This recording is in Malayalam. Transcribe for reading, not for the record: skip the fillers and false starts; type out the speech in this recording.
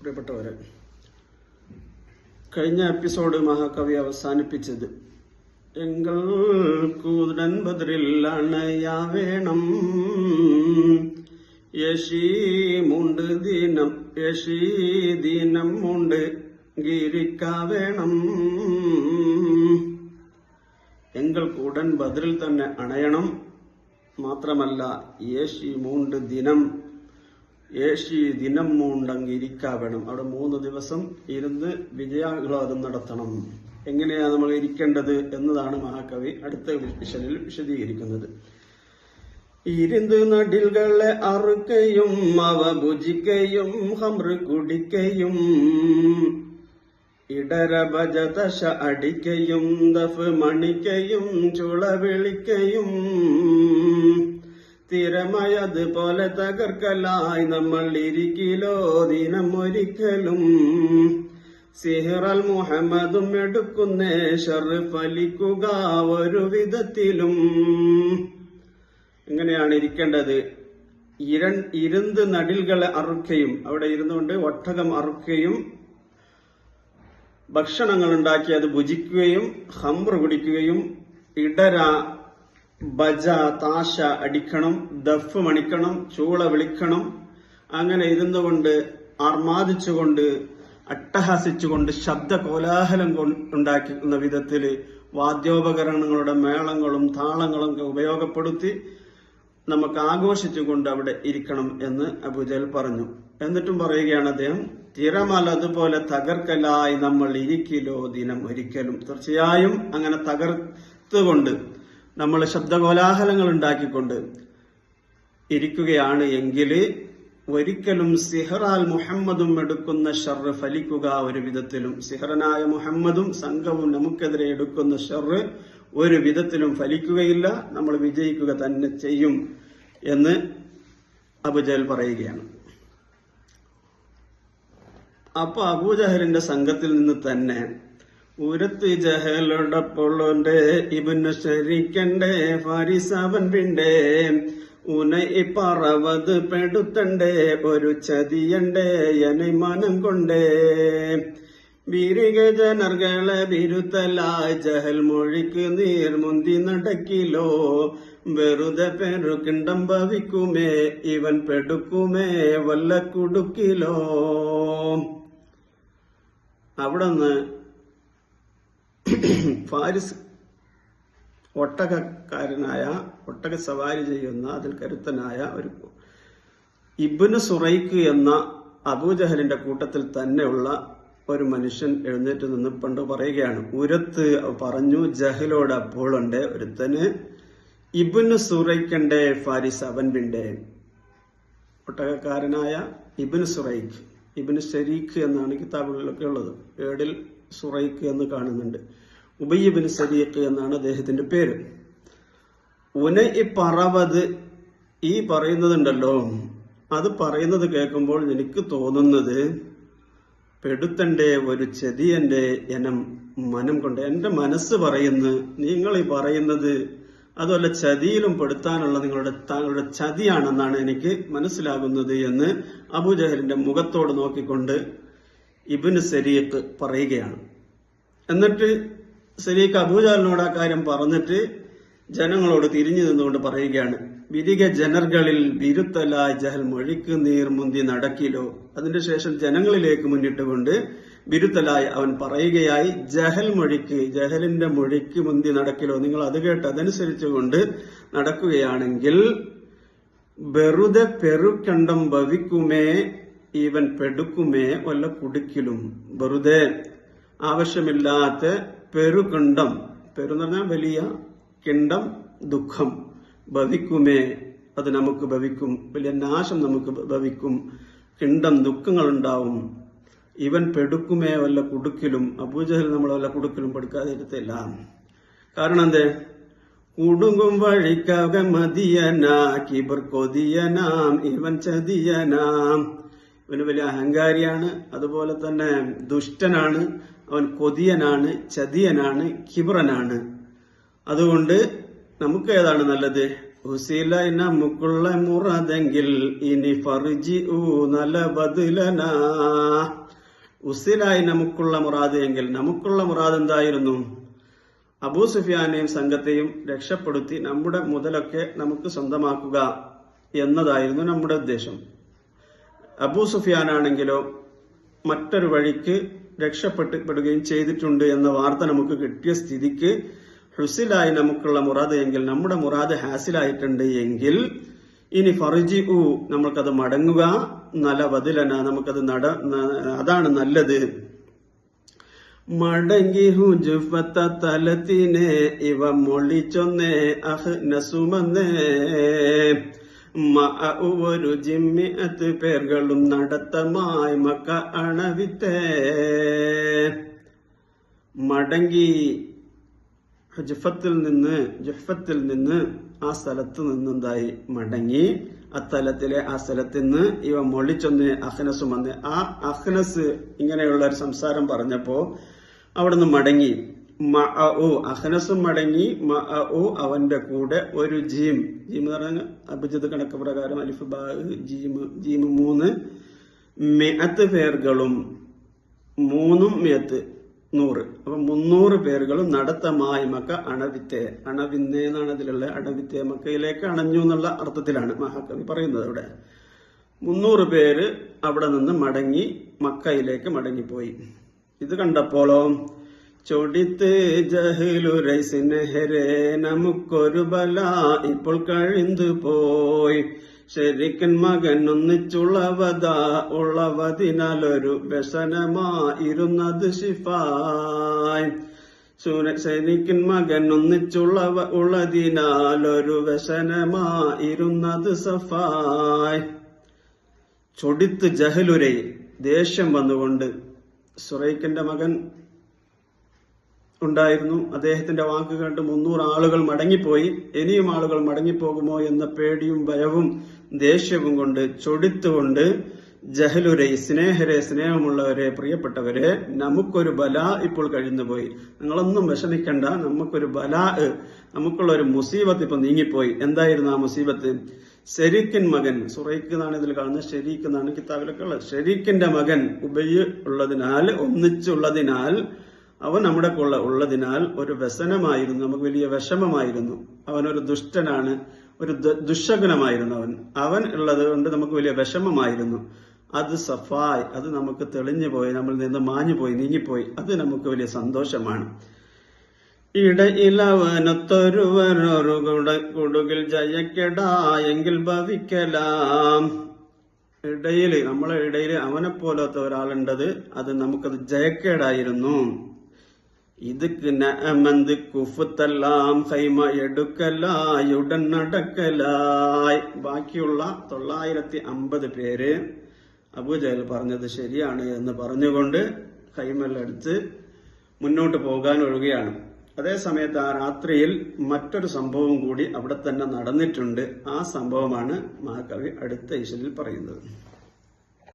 പ്രിയപ്പെട്ടവരെ, കഴിഞ്ഞ എപ്പിസോഡ് മഹാകവി അവസാനിപ്പിച്ചത് എങ്കൾക്കുടൻ ബദറിൽ അണയാവേണം യശീമുണ്ട് ദിനം ഉണ്ട് ഗിരിക്കാവേണം. എങ്കൾക്കുടൻ ബദറിൽ തന്നെ അണയണം. മാത്രമല്ല ഏഷി ദിനം മൂണ്ടങ്ങിരിക്കാവേണം. അവിടെ 3 ദിവസം ഇരുന്ന് വിജയാഹ്ലാദം നടത്തണം. എങ്ങനെയാ നമ്മൾ ഇരിക്കേണ്ടത് എന്നതാണ് മഹാകവി അടുത്ത വിഷനിൽ വിശദീകരിക്കുന്നത്. ഇരുന്ന് നടിൽകളെ അറുക്കയും അവ ഭുജിക്കയും ഹമ്ര് കുടിക്കയും ഇടര ഭജതശ അടിക്കയും ദഫ് മണിക്കയും ചുള വിളിക്കയും സ്ഥിരമായതുപോലെ തകർക്കലായി നമ്മൾ ഇരിക്കിലോ ദിനം ഒരിക്കലും. സിഹ്റൽ മുഹമ്മദും എടുക്കുന്നേ ഷർറ് ഫലിക്കുക ഒരു വിധത്തിലും. എങ്ങനെയാണ് ഇരിക്കേണ്ടത്? ഇരുന്ന് നടിൽകളെ അറുക്കയും, അവിടെ ഇരുന്നുകൊണ്ട് ഒട്ടകം അറുക്കയും ഭക്ഷണങ്ങൾ ഉണ്ടാക്കി അത് ഭുജിക്കുകയും ഹംറ് കുടിക്കുകയും ഇടര ബജ താശ അടിക്കണം, ദഫ് മണിക്കണം, ചൂള വിളിക്കണം. അങ്ങനെ ഇരുന്നുകൊണ്ട് ആർമാദിച്ചുകൊണ്ട് അട്ടഹാസിച്ചുകൊണ്ട് ശബ്ദ കോലാഹലം ഉണ്ടാക്കുന്ന വിധത്തില് വാദ്യോപകരണങ്ങളുടെ മേളങ്ങളും താളങ്ങളും ഉപയോഗപ്പെടുത്തി നമുക്ക് ആഘോഷിച്ചുകൊണ്ട് അവിടെ ഇരിക്കണം എന്ന് അബൂജഹൽ പറഞ്ഞു. എന്നിട്ടും പറയുകയാണ് അദ്ദേഹം, തിരമലതുപോലെ തകർക്കലായി നമ്മൾ ഇരിക്കിലോ ദിനം ഒരിക്കലും. തീർച്ചയായും അങ്ങനെ തകർത്തുകൊണ്ട് നമ്മൾ ശബ്ദകോലാഹലങ്ങൾ ഉണ്ടാക്കിക്കൊണ്ട് ഇരിക്കുകയാണ് എങ്കിൽ ഒരിക്കലും സിഹ്റാൽ മുഹമ്മദും എടുക്കുന്ന ഷർറ് ഫലിക്കുക ഒരു വിധത്തിലും. സിഹ്റനായ മുഹമ്മദും സംഘവും നമുക്കെതിരെ എടുക്കുന്ന ഷർറ് ഒരു വിധത്തിലും ഫലിക്കുകയില്ല, നമ്മൾ വിജയിക്കുക തന്നെ ചെയ്യും എന്ന് അബൂജഹൽ പറയുകയാണ്. അപ്പൊ അബൂജഹലിന്റെ സംഘത്തിൽ നിന്ന് തന്നെ ഉരത്ത് ജഹലോടൊപ്പോളുണ്ട് ഇബ്നു ശരീക്കണ്ടേ ഫാരിസവൻ പിണ്ടേ ഉനൈ പറവത് പെടുത്തണ്ടേ ഒരു ചതിയണ്ടേ എന്നെ മനം കൊണ്ടേ ബിരിക ജനർകളെ ബിരുത്തലായി ജഹൽ മൊഴിക്ക് നീർമുന്തി നടക്കിലോ വെറുതെ പെരുക്കിണ്ടം ഭവിക്കുമേ ഇവൻ പെടുക്കുമേ വല്ല കുടുക്കിലോ. അവിടുന്ന് ഫാരിസ് ഒട്ടക സവാരി ചെയ്യുന്ന അതിൽ കരുത്തനായ ഒരു ഇബ്നു സുറൈഖ് എന്ന അബൂജഹലിന്റെ കൂട്ടത്തിൽ തന്നെയുള്ള ഒരു മനുഷ്യൻ എഴുന്നേറ്റ് നിന്ന് പണ്ട് പറയുകയാണ്, ഉരത്ത് പറഞ്ഞു ജഹലോട് അപ്പോളുണ്ട് ഒരുത്തന് ഇബ്നു സുറൈഖന്റെ ഫാരിസ് അവൻ പിണ്ടേ. ഒട്ടകക്കാരനായ ഇബ്നു സുറൈഖ്, ഇബ്നു ശരീഖ് എന്നാണ് കിതാബുകളിലൊക്കെ ഉള്ളത്. ഏടിൽ സുറൈഖ് എന്ന് കാണുന്നുണ്ട്. ഉബയ്യ് ഇബ്നു സദീഖ് എന്നാണ് അദ്ദേഹത്തിന്റെ പേര്. ഉനൈ പറവത് ഈ പറയുന്നതുണ്ടല്ലോ, അത് പറയുന്നത് കേൾക്കുമ്പോൾ എനിക്ക് തോന്നുന്നത് പെടുത്തണ്ടേ ഒരു ചതിയന്റെ എനം മനം കൊണ്ട്. എന്റെ മനസ്സ് പറയുന്നു നിങ്ങൾ ഈ പറയുന്നത് അതുമല്ല ചതിയിലും പെടുത്താനുള്ള താങ്കളുടെ ചതിയാണെന്നാണ് എനിക്ക് മനസ്സിലാകുന്നത് എന്ന് അബൂജഹലിന്റെ മുഖത്തോട് നോക്കിക്കൊണ്ട് ഇബ്നു സരീഖ് പറയുകയാണ്. എന്നിട്ട് സരീഖ് അബൂജഹലിനോട് ആ കാര്യം പറഞ്ഞിട്ട് ജനങ്ങളോട് തിരിഞ്ഞു നിന്നുകൊണ്ട് പറയുകയാണ്, വിരിക ജനർകളിൽ ബിരുത്തലായി ജഹൽ മൊഴിക്ക് നീർ മുന്തി നടക്കിലോ. അതിന്റെ ശേഷം ജനങ്ങളിലേക്ക് മുന്നിട്ടുകൊണ്ട് ബിരുത്തലായി അവൻ പറയുകയായി, ജഹലിന്റെ മൊഴിക്ക് മുന്തി നടക്കിലോ. നിങ്ങൾ അത് കേട്ട് അതനുസരിച്ചുകൊണ്ട് നടക്കുകയാണെങ്കിൽ വെറുതെ പെരുക്കണ്ടം ഭവിക്കുമേ ഇവൻ പെടുക്കുമേ വല്ല കുടുക്കിലും. വെറുതെ ആവശ്യമില്ലാത്ത പെരുകണ്ടം, പെരുന്ന് പറഞ്ഞാൽ വലിയ, കിണ്ടം ദുഃഖം, ഭവിക്കുമേ അത് നമുക്ക് ഭവിക്കും, വലിയ നാശം നമുക്ക് ഭവിക്കും, കിണ്ടം ദുഃഖങ്ങൾ ഉണ്ടാവും. ഇവൻ പെടുക്കുമേ വല്ല കുടുക്കിലും. അബൂജഹൽ നമ്മൾ വല്ല കുടുക്കിലും പെടുക്കാതിരുത്തില്ല. കാരണം എന്തേ? കുടുങ്ങും വഴിക്കാക മതിയനാ കിബർ കൊതിയനാം ഇവൻ ചതിയനാം. ഇവന് വലിയ അഹങ്കാരിയാണ്, അതുപോലെ തന്നെ ദുഷ്ടനാണ്, അവൻ കൊതിയനാണ്, ചതിയനാണ്, കിബറനാണ്. അതുകൊണ്ട് നമുക്ക് ഏതാണ് നല്ലത്? ഉസിലായി നമുക്കുള്ള മുറാദെങ്കിൽ ഇനി ഫർജി നല ബദലന. ഉസിലായി നമുക്കുള്ള മുറാദ് എങ്കിൽ നമുക്കുള്ള മുറാദ് എന്തായിരുന്നു? അബൂ സുഫിയാനെയും സംഘത്തെയും രക്ഷപ്പെടുത്തി നമ്മുടെ മുതലൊക്കെ നമുക്ക് സ്വന്തമാക്കുക എന്നതായിരുന്നു നമ്മുടെ ഉദ്ദേശം. അബൂ സുഫിയാനാണെങ്കിലോ മറ്റൊരു വഴിക്ക് രക്ഷപ്പെടുകയും ചെയ്തിട്ടുണ്ട് എന്ന വാർത്ത നമുക്ക് കിട്ടിയ സ്ഥിതിക്ക് ഹുസിലായി നമുക്കുള്ള മുറാദ് എങ്കിൽ നമ്മുടെ മുറാദ് ഹാസിലായിട്ടുണ്ട് എങ്കിൽ ഇനി ഫർജി നമ്മൾക്കത് മടങ്ങുക, നല ബദലന നമുക്കത് അതാണ് നല്ലത്. മടങ്ങി ഹുജുഫത്ത തലത്തിനെ ഇവ മൊളിച്ചൊന്നേ അഹ്നസുമന്നേ. ഒരു ജിമ്മിഅത്ത് പേர்களுം നടത്തമായി മക്ക അണവിത്തേ. മടങ്ങി ജുഫത്തിൽ നിന്ന് ആ സ്ഥലത്ത് നിന്നെന്തായി മടങ്ങി ആ സ്ഥലത്ത് നിന്ന് ഇവ മൊളിച്ചൊന്ന് അഹ്നസും വന്ന്. ആ അഹ്നസ് ഇങ്ങനെയുള്ള ഒരു സംസാരം പറഞ്ഞപ്പോ അവിടുന്ന് മടങ്ങി. അഹ്നസും മടങ്ങി. അവന്റെ കൂടെ ഒരു ജീം എന്ന് പറഞ്ഞ അഭിജിത് കണക്ക് പ്രകാരം അലിഫ് ബാ ജീം 3 മിഅത്ത് പേர்களுം 3 മിഅത്ത് 100. അപ്പൊ 300 പേர்களுം നടത്തമായി മക്ക അണവിന്നേന്നാണ് അതിലുള്ള അണവിത്തെ മക്കയിലേക്ക് അണഞ്ഞു എന്നുള്ള അർത്ഥത്തിലാണ് മഹാകവി പറയുന്നത്. അവിടെ 300 പേര് അവിടെ നിന്ന് മടങ്ങി മക്കയിലേക്ക് മടങ്ങിപ്പോയി. ഇത് കണ്ടപ്പോളോ ചൊടിത്ത് ജഹ്ലുരൈസിനെഹരെ നമുക്കൊരു ബല ഇപ്പോൾ കഴിഞ്ഞു പോയി. ശരിക്കൻ മകൻ ഉള്ളവതിനാലൊരു വ്യസനമായിരുന്നത് ശിഫായ്. ശരിക്കൻ മകൻ ഉള്ളതിനാലൊരു വ്യസനമായിരുന്നത് സഫായ്. ചൊടിത്ത് ജഹലുരൈ ദേഷ്യം വന്നുകൊണ്ട് സുറൈഖിന്റെ മകൻ ഉണ്ടായിരുന്നു. അദ്ദേഹത്തിന്റെ വാക്ക് കേട്ട് 300 ആളുകൾ മടങ്ങിപ്പോയി. ഇനിയും ആളുകൾ മടങ്ങിപ്പോകുമോ എന്ന പേടിയും ഭയവും ദേഷ്യവും കൊണ്ട് ചൊടിത്തുകൊണ്ട് ജഹലുരൈ സ്നേഹമുള്ളവരെ, പ്രിയപ്പെട്ടവരെ, നമുക്കൊരു ബലാ ഇപ്പോൾ കഴിഞ്ഞുപോയി. നിങ്ങളൊന്നും വിഷമിക്കണ്ട, നമുക്കൊരു ബലാ, നമുക്കുള്ള ഒരു മുസീബത്ത് ഇപ്പൊ നീങ്ങിപ്പോയി. എന്തായിരുന്നു ആ മുസീബത്ത്? ശരീക്കിൻ മകൻ, സുറൈഖ് എന്നാണ് ഇതിൽ കാണുന്നത്, ഷെരീഖ് എന്നാണ് കിതാബിലൊക്കെ ഉള്ളത്. ഷെരീഖിന്റെ മകൻ ഉബയ്യ് ഉള്ളതിനാൽ, ഒന്നിച്ചുള്ളതിനാൽ, അവൻ നമ്മുടെ കൊള്ള ഉള്ളതിനാൽ ഒരു വ്യസനമായിരുന്നു, നമുക്ക് വലിയ വിഷമമായിരുന്നു. അവനൊരു ദുഷ്ടനാണ്, ഒരു ദുശകുനമായിരുന്നു അവൻ ഉള്ളത് കൊണ്ട് നമുക്ക് വലിയ വിഷമമായിരുന്നു. അത് സഫായ്, അത് നമുക്ക് തെളിഞ്ഞു പോയി, നമ്മളിൽ നിന്ന് മാഞ്ഞുപോയി, നീങ്ങിപ്പോയി. അത് നമുക്ക് വലിയ സന്തോഷമാണ്. ഇടയിലവനൊത്തൊരുവനൊരു കൊടുകിൽ ജയക്കെടാ എങ്കിൽ ഭവിക്കലാം. നമ്മളെ ഇടയിൽ അവനെ പോലത്തെ ഒരാളുണ്ടത്, അത് നമുക്കത് ജയക്കേടായിരുന്നു. ഇതുക്ക് നഅമന്ത് കുഫുത്തെല്ലാം ഹൈമ എടുക്കലായി ഉടൻ നടക്കലായി. ബാക്കിയുള്ള 950 പേര് അബൂജഹൽ പറഞ്ഞത് ശരിയാണ് എന്ന് പറഞ്ഞുകൊണ്ട് ഹൈമലെടുത്ത് മുന്നോട്ട് പോകാൻ ഒഴുകുകയാണ്. അതേ സമയത്ത് ആ രാത്രിയിൽ മറ്റൊരു സംഭവം കൂടി അവിടെ തന്നെ നടന്നിട്ടുണ്ട്. ആ സംഭവമാണ് മഹാകവി അടുത്ത ഇശലിൽ പറയുന്നത്.